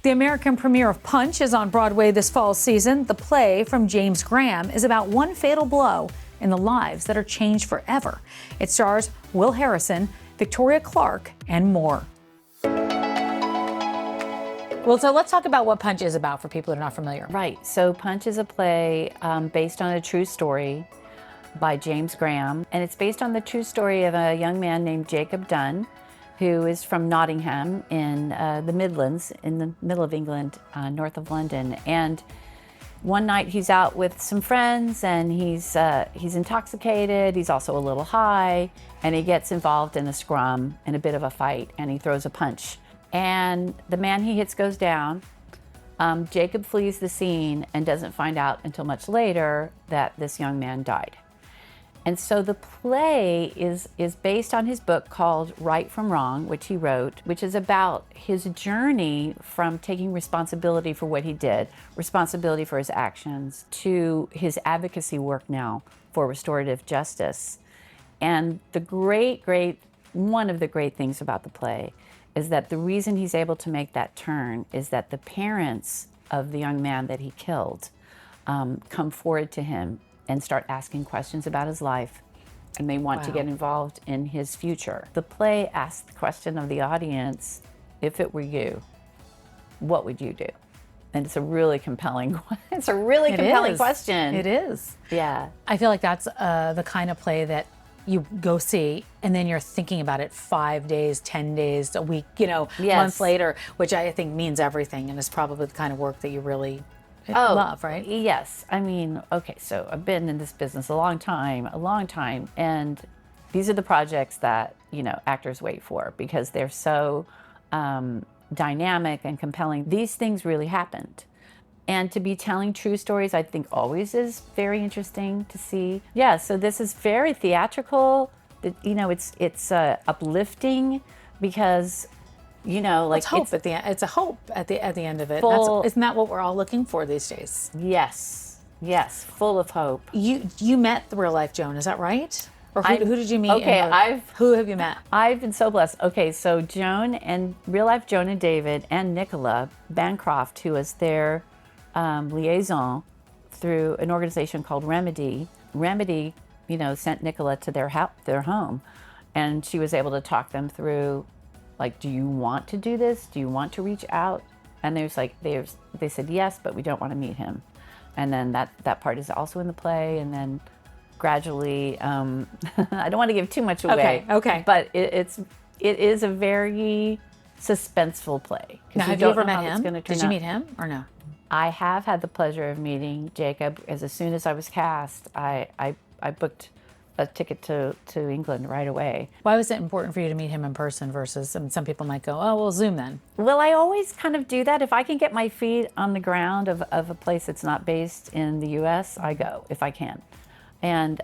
The American premiere of Punch is on Broadway this fall season. The play from James Graham is about one fatal blow in the lives that are changed forever. It stars Will Harrison, Victoria Clark, and more. Well, so let's talk about what Punch is about for people that are not familiar. Right. So Punch is a play based on a true story by James Graham. And it's based on the true story of a young man named Jacob Dunn, who is from Nottingham in the Midlands, in the middle of England, north of London. And one night he's out with some friends and he's intoxicated, he's also a little high, and he gets involved in a scrum, in a bit of a fight, and he throws a punch. And the man he hits goes down. Jacob flees the scene and doesn't find out until much later that this young man died. And so the play is based on his book called Right from Wrong, which he wrote, which is about his journey from taking responsibility for what he did, responsibility for his actions, to his advocacy work now for restorative justice. And one of the great things about the play is that the reason he's able to make that turn is that the parents of the young man that he killed come forward to him and start asking questions about his life, and they want to get involved in his future. The play asks the question of the audience, if it were you, what would you do? And it's a really compelling question. It is. Yeah. I feel like that's the kind of play that you go see and then you're thinking about it 5 days, 10 days, a week, months later, which I think means everything and is probably the kind of work that you really love, right? Yes. I mean, okay, so I've been in this business a long time, and these are the projects that, actors wait for because they're so dynamic and compelling. These things really happened. And to be telling true stories, I think always is very interesting to see. Yeah, so this is very theatrical. It's uplifting because it's hope at the end. It's a hope at the end of it. Isn't that what we're all looking for these days? Yes, full of hope. You met the real life Joan, is that right? Or who did you meet? Okay, who have you met? I've been so blessed. Okay, so Joan and real life Joan and David and Nicola Bancroft, who was their liaison through an organization called Remedy. Remedy, sent Nicola to their home, and she was able to talk them through. Like, do you want to do this? Do you want to reach out? And they said yes, but we don't want to meet him. And then that part is also in the play. And then gradually, I don't want to give too much away. Okay. But it is a very suspenseful play. Now, have you ever met him? Did you meet him or no? I have had the pleasure of meeting Jacob. As soon as I was cast, I booked a ticket to England right away. Why was it important for you to meet him in person versus, some people might go, oh, well, Zoom then? Well, I always kind of do that. If I can get my feet on the ground of a place that's not based in the US, I go, if I can. And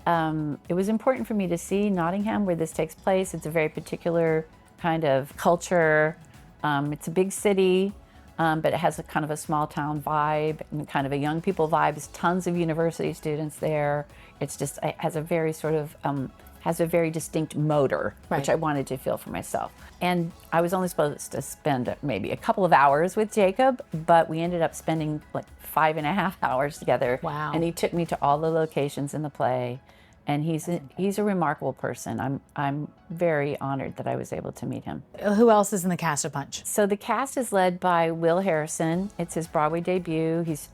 it was important for me to see Nottingham, where this takes place. It's a very particular kind of culture. It's a big city, but it has a kind of a small town vibe and kind of a young people vibe. There's tons of university students there. It has a very has a very distinct motor, which I wanted to feel for myself. And I was only supposed to spend maybe a couple of hours with Jacob, but we ended up spending like 5.5 hours together. Wow. And he took me to all the locations in the play. And he's a remarkable person. I'm very honored that I was able to meet him. Who else is in the cast of Punch? So the cast is led by Will Harrison. It's his Broadway debut. He's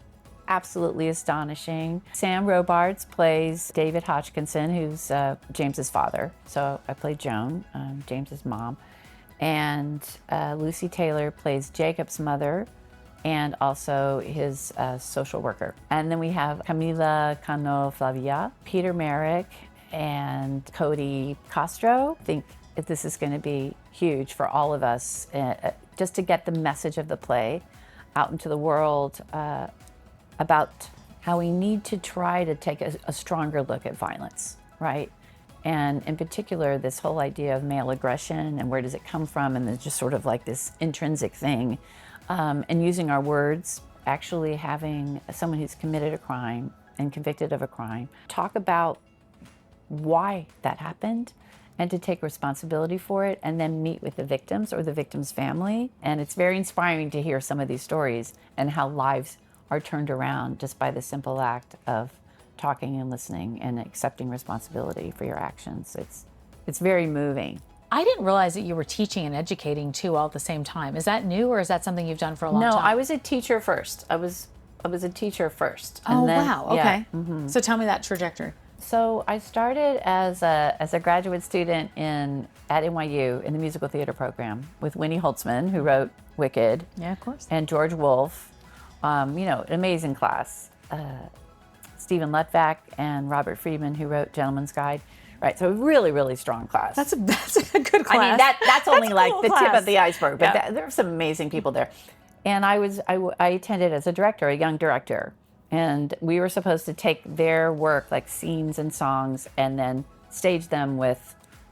absolutely astonishing. Sam Robards plays David Hodgkinson, who's James's father. So I played Joan, James's mom. And Lucy Taylor plays Jacob's mother and also his social worker. And then we have Camila Cano Flavia, Peter Merrick, and Cody Castro. I think this is going to be huge for all of us, just to get the message of the play out into the world about how we need to try to take a stronger look at violence, right? And in particular, this whole idea of male aggression and where does it come from, and there's just sort of like this intrinsic thing. And using our words, actually having someone who's committed a crime and convicted of a crime talk about why that happened and to take responsibility for it, and then meet with the victims or the victim's family. And it's very inspiring to hear some of these stories and how lives are turned around just by the simple act of talking and listening and accepting responsibility for your actions. It's very moving. I didn't realize that you were teaching and educating too all at the same time. Is that new, or is that something you've done for a long time? No, I was a teacher first. I was a teacher first. Oh, wow. Okay. So tell me that trajectory. So I started as a graduate student at NYU in the musical theater program with Winnie Holtzman, who wrote Wicked. Yeah, of course. And George Wolfe. An amazing class. Stephen Luttvack and Robert Friedman, who wrote Gentleman's Guide. Right, so really, really strong class. That's a good class. I mean, that's only like cool the class. tip of the iceberg, but Yeah. there were some amazing people there. And I attended as a director, a young director, and we were supposed to take their work, like scenes and songs, and then stage them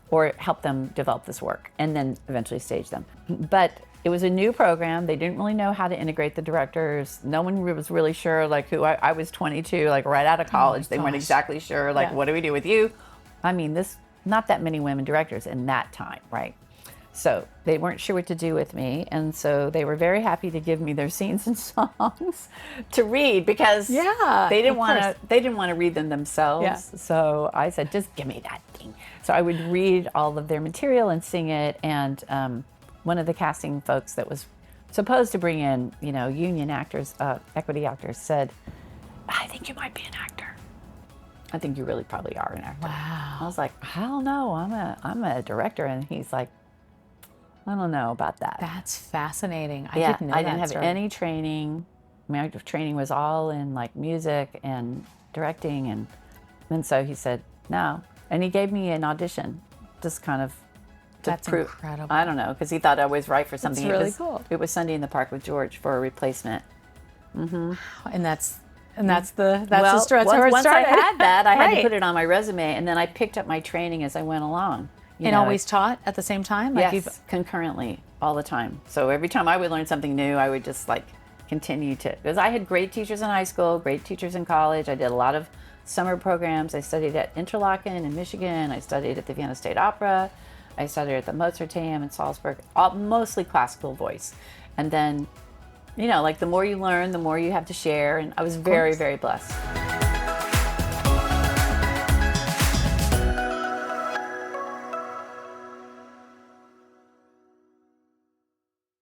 or help them develop this work, and then eventually stage them. But it was a new program. They didn't really know how to integrate the directors. No one was really sure, like who I was 22, like right out of college. They weren't exactly sure, like, what do we do with you? I mean, not that many women directors in that time, right? So they weren't sure what to do with me, and so they were very happy to give me their scenes and songs to read because they didn't want to read them themselves. Yeah. So I said, just give me that thing. So I would read all of their material and sing it, and one of the casting folks that was supposed to bring in, union actors, equity actors, said, I think you might be an actor. I think you really probably are an actor. Wow. I was like, I don't know. I'm a director. And he's like, I don't know about that. That's fascinating. I didn't have any training. My training was all in like music and directing. And so he said, no. And he gave me an audition, just kind of to That's prove. incredible. I don't know, because he thought I was right for something. That's really cool. It was Sunday in the Park with George for a replacement. And that's the stretch. Once I had that, I had to put it on my resume, and then I picked up my training as I went along. And always taught at the same time? Yes, concurrently, all the time. So every time I would learn something new, I would just like continue to, because I had great teachers in high school, great teachers in college. I did a lot of summer programs. I studied at Interlochen in Michigan. I studied at the Vienna State Opera. I studied at the Mozarteum in Salzburg, mostly classical voice. And then, like the more you learn, the more you have to share. And I was very, very blessed.